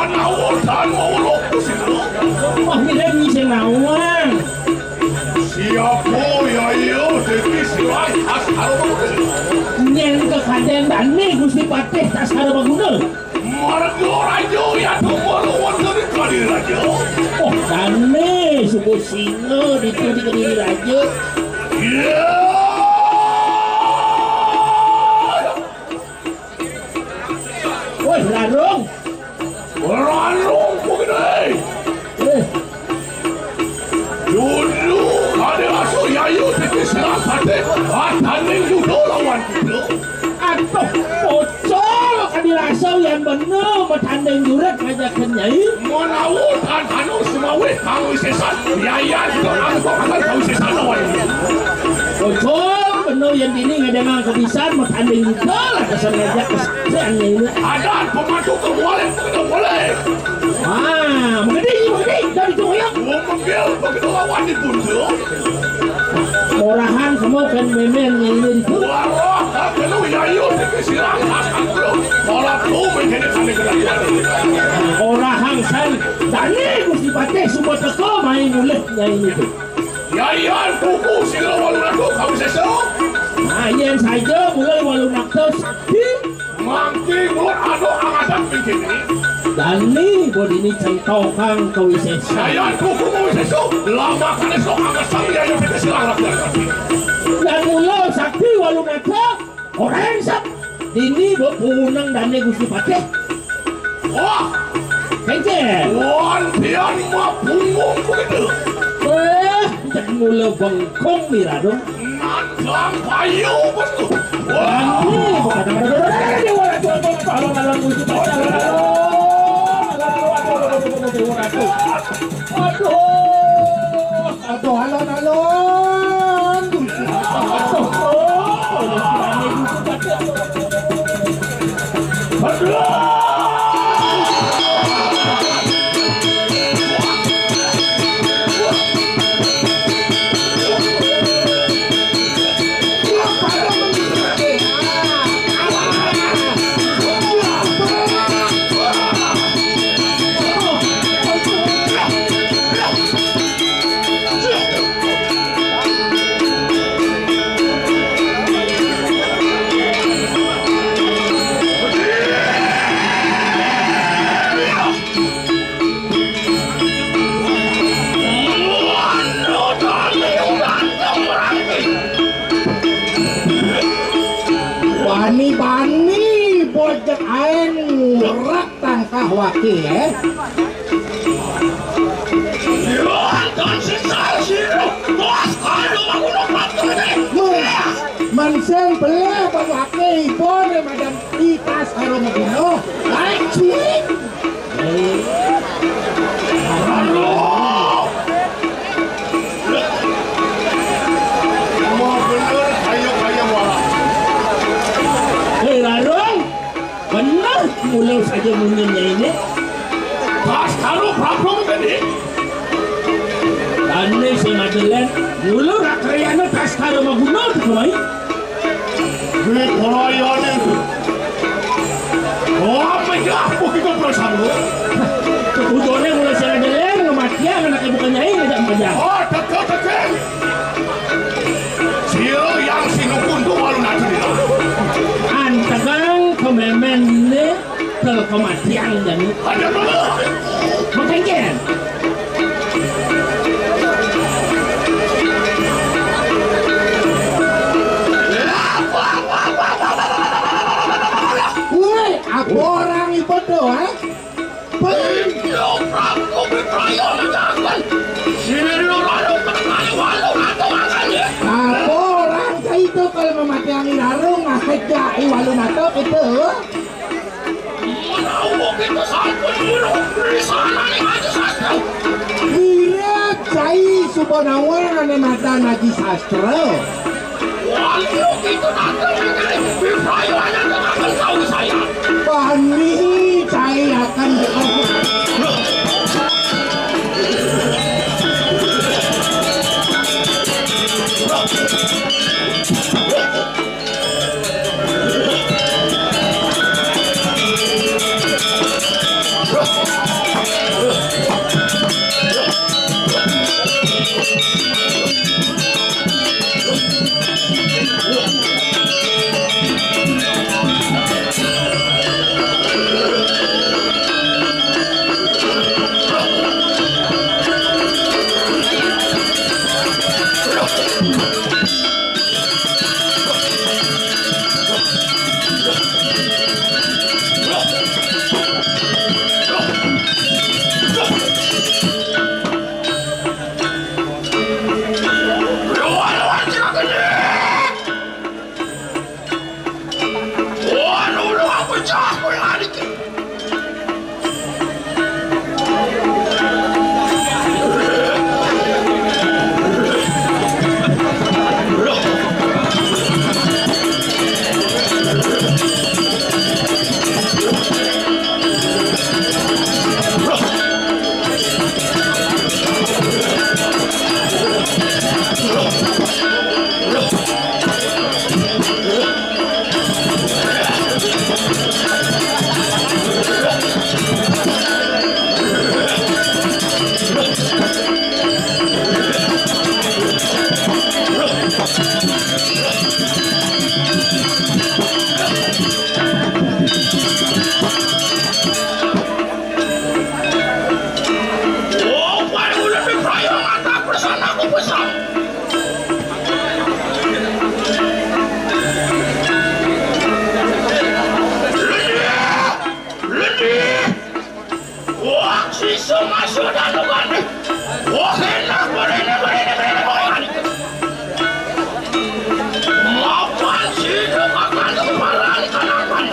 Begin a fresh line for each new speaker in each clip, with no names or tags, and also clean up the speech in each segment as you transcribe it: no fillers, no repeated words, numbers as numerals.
Manawutan maulok sino.
Oh, tidak bisa nawang.
Siapa ya iyo jadi silang asal
Yang kekaden dani Gusti Patih asal baguna.
Margo rajo ya tumuluan dari kali rajo.
Oh, dani suku singa itu di Kediri Raja.
Iya.
Woi, larung.
Larung begini. Dulu ada asal yayu jadi silang Patih. Atanin judo lawan judo.
Aduh, bocor kadirasau yang bener bertanding jurat ngajak kenyai.
Manawutan anu semawe kau sesan. Ya sudah aku akan kau sesan lawan.
Bocor bener yang ini ngedengar kebisan bertanding juga lah kesan ngajak kesan ini.
Ada pemadu ke boleh, tidak boleh.
Menggede, dari tuyang.
Mobil begitu lawan di buntu.
Orahan semua kan memen yang ini itu.
Wah, kalau yayu dikisilang akan belum. Kalau tu menjadi kami kerajaan.
Orahan san, dani Gusti Patih semua teko main mulutnya ini tu.
Yayan buku sila walu nakto kami sesok.
Yang saja mulai walu nakto sakti.
Mangki mulut ado angatan bikin ini.
Dani buat ini centokan kewisesa.
Yayan buku mau sesok. Lama kan esok angkat sang yayu dikisilang lagi.
Dan mulai sakti walu nakto. Orang sak. Ini berpunang dani Gusti Patih.
Wah,
Kengkel.
wan pian mah punggung begitu.
Dan mulai bengkong mira dong.
Nantang payu betul. Wah,
Ini bukan Calonarang Gusti Patih. Aduh, alon-alon. Bani bojek aing rak tangkah waki Mensen belah waki boleh madam ikas karo magino cik. Benar mulai saja munginnya ini.
pas kalau problem tadi.
Dani si Madeleine mulai rakyatnya tas karo maguna tu kamai.
Di pelayan itu. Oh, apa ya? Begitu perasaan lu?
Ujungnya mulai si Madeleine ngematian anak ibu kenyai ngajak panjang.
Oh, dekat. Siro yang sinukun tu malu nanti.
Antagang kememen ni ke kematian dan
Ada mana?
makanya. Woi, apa orang itu doa?
Bengkok Prabu berperayaan jangan. Siro lalu terkali walau atau makannya.
Apa orang itu kalau memati angin harung ngajak iwalun atau itu?
Mau kita satu dulu di sana nih aja sastra.
Kira cai subonawang ane mata naji sastra.
Walau kita nanti berperayaan jangan tahu saya.
Bani cai akan
Masuk dalam manik. Oh, enak berene. Mapan sih makan kemarin kanapan.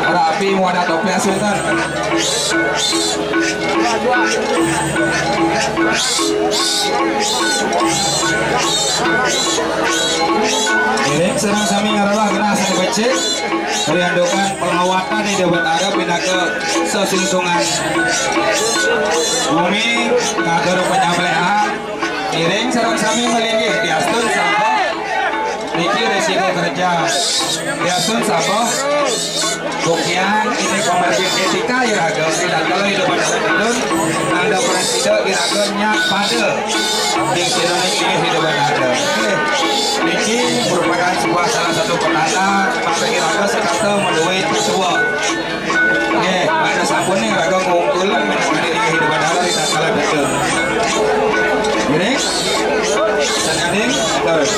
Rapi mo na to Sultan. Ini serang sami ngarawah kena sang becek. Riandokan pelawatan di debat ada pindah ke sesingsungan bumi kader penyambelehan. Iring serang sami melinggi diastun sampai niki resiko kerja diastun sampai bukian ini komersil etika ya agak tidak kalau hidup pada itu anda presiden iraganya pada di sini ini hidup ada. Niki merupakan sebuah salah satu penanda masa iraga sekata menuai sebuah. Oke, pada sabun nih iraga ngungkulan menjadi hidup ada tidak salah betul. Ini dan ading terus.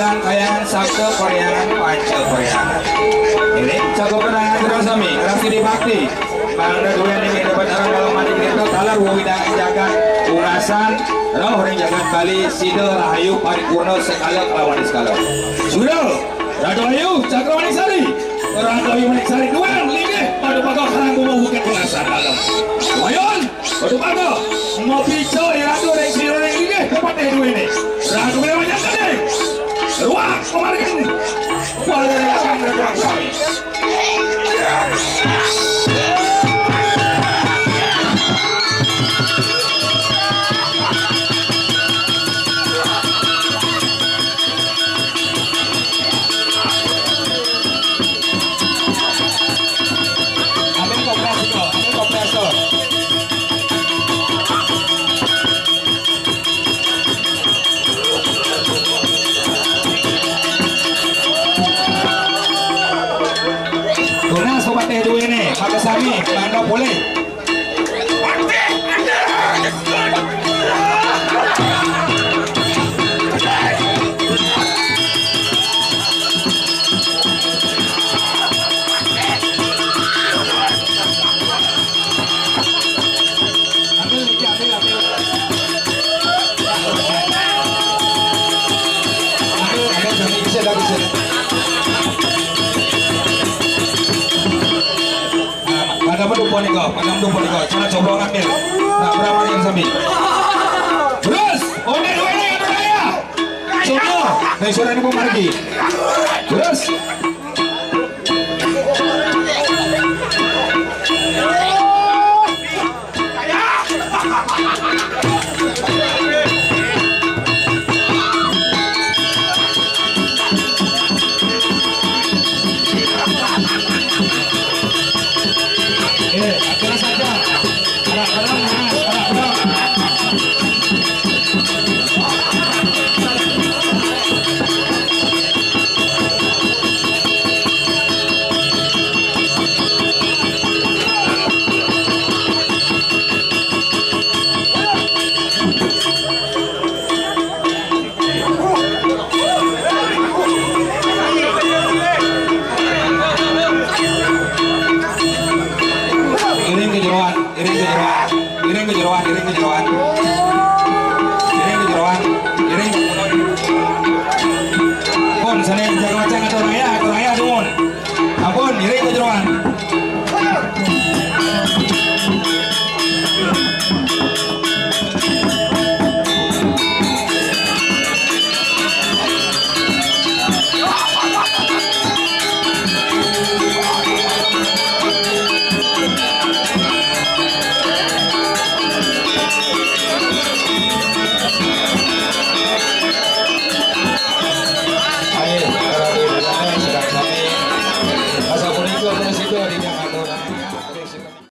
Kayangan sabda peryangan panca peryangan. Ini cakup penangan terasami rasi dibakti. Bangda dua ini dapat orang dalam Manik Tirta talar wawidang jagat Ungasan roh ring jagat Bali sida rahayu paripurna sekala kelawan sekala. Sudah Ratu Ayu Cakrawani Sari Ratu Ayu Manik Sari duan linggih pada bakal karang bumbu bukit Ungasan dalam. Wayon pada bakal mau pico Ratu ring sira ring linggih dapat dua ini. Ratu Ayu Manik Sari ruang kemarin warga yang akan berjuang kami. Maka sami, Bangga boleh. Pagam dupo nih kok, cara coba ngambil. Nah, berapa yang sami? Terus, dua ini ada saya. Contoh, dari suara ini mau pergi. Terus,